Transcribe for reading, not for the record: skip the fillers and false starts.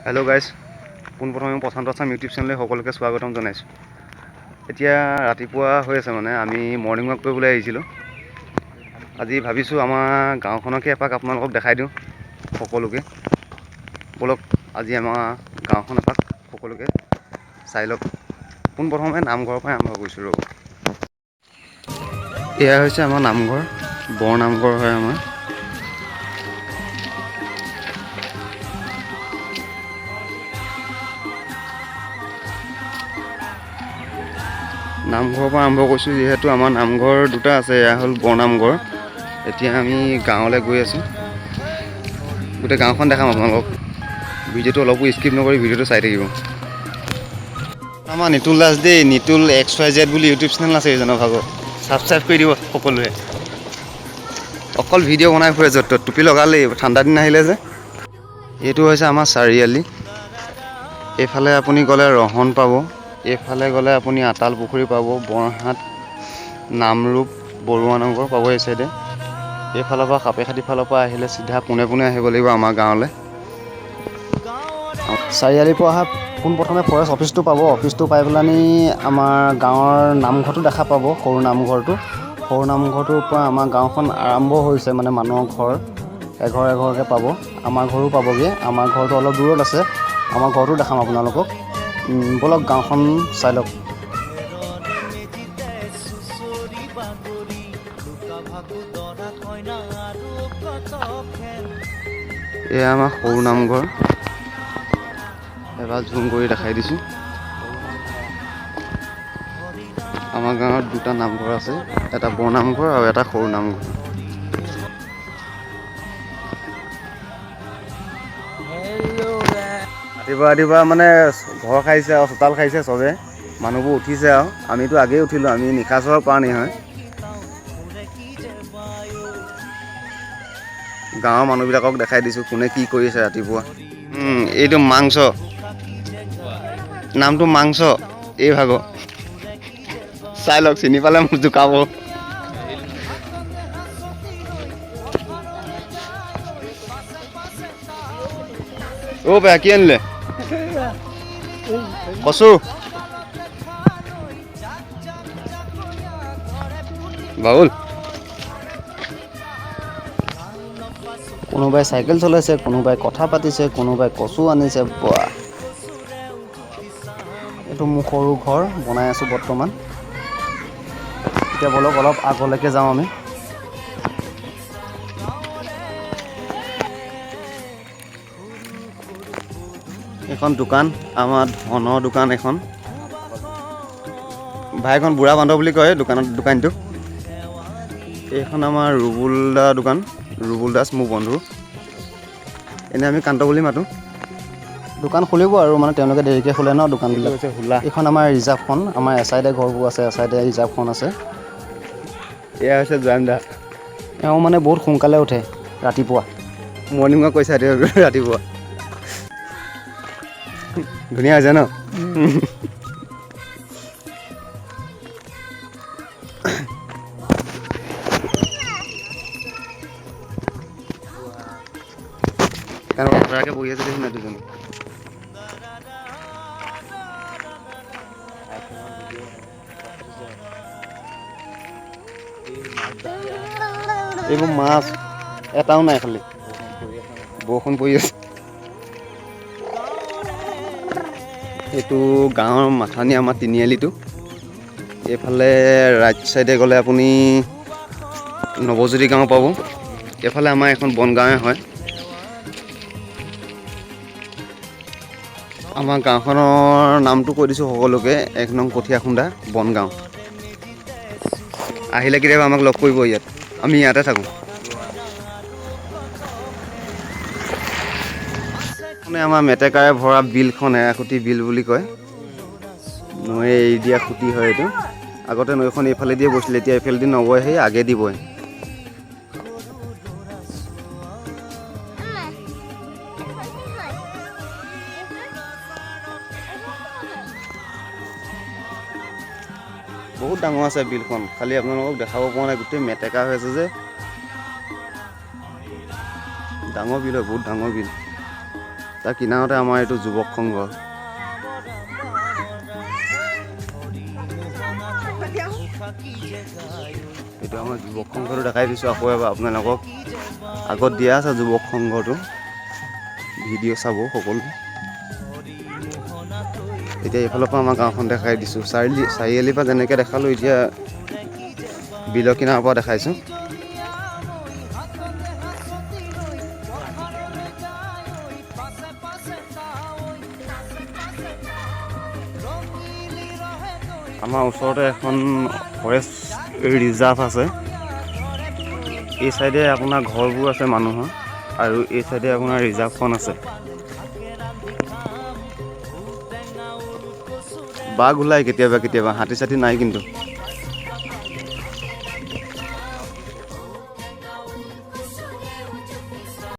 Hello' guys, পোনপ্ৰথমে প্ৰশান্ত Assam YouTube চেনেললৈ সকলোকে স্বাগতম জনাইছোঁ। এতিয়া ৰাতিপুৱা হৈ আছে, মানে আমি মৰ্ণিং ৱাক কৰিবলৈ আহিছিলোঁ। আজি ভাবিছোঁ আমাৰ গাঁওখনকে এপাক আপোনালোকক দেখাই দিওঁ সকলোকে। ব'লক আজি আমাৰ গাঁওখন এপাক সকলোকে চাই লওক। পোনপ্ৰথমে নামঘৰৰ পৰাই আৰম্ভ কৰিছোঁ ৰ'ব। এয়া হৈছে আমাৰ নামঘৰ, বৰ নামঘৰ হয় আমাৰ। নামঘৰৰ পৰা আৰম্ভ কৰিছোঁ, যিহেতু আমাৰ নামঘৰ দুটা আছে। এয়া হ'ল বৰনামঘৰ। এতিয়া আমি গাঁৱলৈ গৈ আছোঁ, গোটেই গাঁওখন দেখাম আপোনালোকক। ভিডিঅ'টো অলপো স্কিপ নকৰি ভিডিঅ'টো চাই থাকিব। আমাৰ নিতুল দাস দেই, নিতুল XYZ বুলি ইউটিউব চেনেল আছে এইজনৰ ভাগৰ, ছাবস্ক্ৰাইব কৰি দিব সকলোৱে। অকল ভিডিঅ' বনাই ফুৰে য'ত ত'ত, টুপি লগালেই ঠাণ্ডা দিন আহিলে যে। এইটো হৈছে আমাৰ চাৰিআলি। এইফালে আপুনি গ'লে ৰহন পাব, এইফালে গ'লে আপুনি আতাল পুখুৰী পাব, বৰহাট, নামৰূপ, বৰুৱা নামঘৰ পাব এই চাইডে। এইফালৰ পৰা কাপেখাতী ফালৰ পৰা আহিলে চিধা পোনে পোনে আহিব লাগিব আমাৰ গাঁৱলৈ। চাৰিআলিৰ পৰা অহা পোনপ্ৰথমে ফৰেষ্ট অফিচটো পাব। অফিচটো পাই পেলানি আমাৰ গাঁৱৰ নামঘৰটো দেখা পাব, সৰু নামঘৰটো। সৰু নামঘৰটোৰ পৰা আমাৰ গাঁওখন আৰম্ভ হৈছে, মানে মানুহৰ ঘৰ এঘৰ এঘৰকৈ পাব। আমাৰ ঘৰো পাবগৈ। আমাৰ ঘৰটো অলপ দূৰত আছে, আমাৰ ঘৰটো দেখাম আপোনালোকক। ব'লক গাঁওখন চাই লওক। এয়া আমাৰ সৰু নামঘৰ, এবাৰ জুম কৰি দেখাই দিছোঁ। আমাৰ গাঁৱত দুটা নামঘৰ আছে, এটা বৰ নামঘৰ আৰু এটা সৰু নামঘৰ। ৰাতিপুৱা মানে ঘৰ সাৰিছে আৰু চোতাল সাৰিছে চবে, মানুহবোৰ উঠিছে আৰু আমিতো আগেই উঠিলোঁ, আমি নিশাচৰৰ প্ৰাণী হয়। গাঁৱৰ মানুহবিলাকক দেখাই দিছোঁ কোনে কি কৰিছে ৰাতিপুৱা। এইটো মাংস, নামটো মাংস এই ভাগৰ। চাই লওক, চিনি পালে মোক জোকাব। অ' বেয়া কি আনিলে? কচু বাউল। কোনোবাই চাইকেল চলাইছে, কোনোবাই কথা পাতিছে, কোনোবাই কচু আনিছে। বাহ, এইটো মোৰ সৰু ঘৰ বনাই আছোঁ বৰ্তমান। এতিয়া ব'লক অলপ আগলৈকে যাওঁ আমি। এখন দোকান, আমাৰ ধনৰ দোকান এখন। ভাইখন বুঢ়া বান্ধৱ বুলি কয় দোকানীটোক। এইখন আমাৰ ৰুবুল দা দোকান, ৰুবুল দাস মোৰ বন্ধু। এনেই আমি কান্ত বুলি মাতোঁ। দোকান খুলিব আৰু মানে তেওঁলোকে দেৰিকৈ খোলে ন দোকানবিলাক। এইখন আমাৰ ৰিজাৰ্ভখন, আমাৰ এচাইডে ঘৰবোৰ আছে, এচাইডে ৰিজাৰ্ভখন আছে। এয়া হৈছে জয়ন্ত দা। এওঁ মানে বহুত সোনকালে উঠে ৰাতিপুৱা, মৰ্ণিং ৱাক কৰিছে ৰাতিপুৱা। ধুনীয়া হৈছে ন? বহি আছে দেখোন দুজনী। এইবোৰ মাছ এটাও নাই, খালি বৰষুণ পৰি আছে। এইটো গাঁৱৰ মাথানি, আমাৰ তিনিআলিটো। এইফালে ৰাইট চাইডে গ'লে আপুনি নৱজ্যোতি গাঁও পাব। এইফালে আমাৰ এখন বনগাঁৱে হয়। আমাৰ গাঁওখনৰ নামটো কৈ দিছোঁ সকলোকে, 1 নং কঠীয়াখুন্দা বনগাঁও। আহিলে কেতিয়াবা আমাক লগ কৰিব ইয়াত, আমি ইয়াতে থাকোঁ। মানে আমাৰ মেটেকাৰে ভৰা বিলখন এৰাসুতি বিল বুলি কয়। নৈ এৰি দিয়া খুঁটি হয় এইটো। আগতে নৈখন এইফালে দিয়ে বৈছিলে, এতিয়া এইফালেদি নবয়, সেই আগেদি বয়। বহুত ডাঙৰ আছে বিলখন, খালি আপোনালোকক দেখাব পৰা নাই, গোটেই মেটেকা হৈ আছে যে। ডাঙৰ বিল হয়, বহুত ডাঙৰ বিল। তাৰ কিনাৰতে আমাৰ এইটো যুৱক সংঘ। এইটো আমাৰ যুৱক সংঘটো দেখাই দিছোঁ আকৌ এবাৰ আপোনালোকক। আগত দিয়া আছে যুৱক সংঘটো, ভিডিঅ' চাব সকলো। এতিয়া এইফালৰ পৰা আমাৰ গাঁওখন দেখাই দিছোঁ। চাৰিআলিৰ পৰা যেনেকৈ দেখালোঁ, এতিয়া বিলৰ কিনাৰৰ পৰা দেখাইছোঁ। আমাৰ ওচৰতে এখন ফৰেষ্ট ৰিজাৰ্ভ আছে। এই চাইডে আপোনাৰ ঘৰবোৰ আছে মানুহৰ, আৰু এই চাইডে আপোনাৰ ৰিজাৰ্ভখন আছে। বাঘ ওলাই কেতিয়াবা কেতিয়াবা, হাতী চাতী নাই কিন্তু।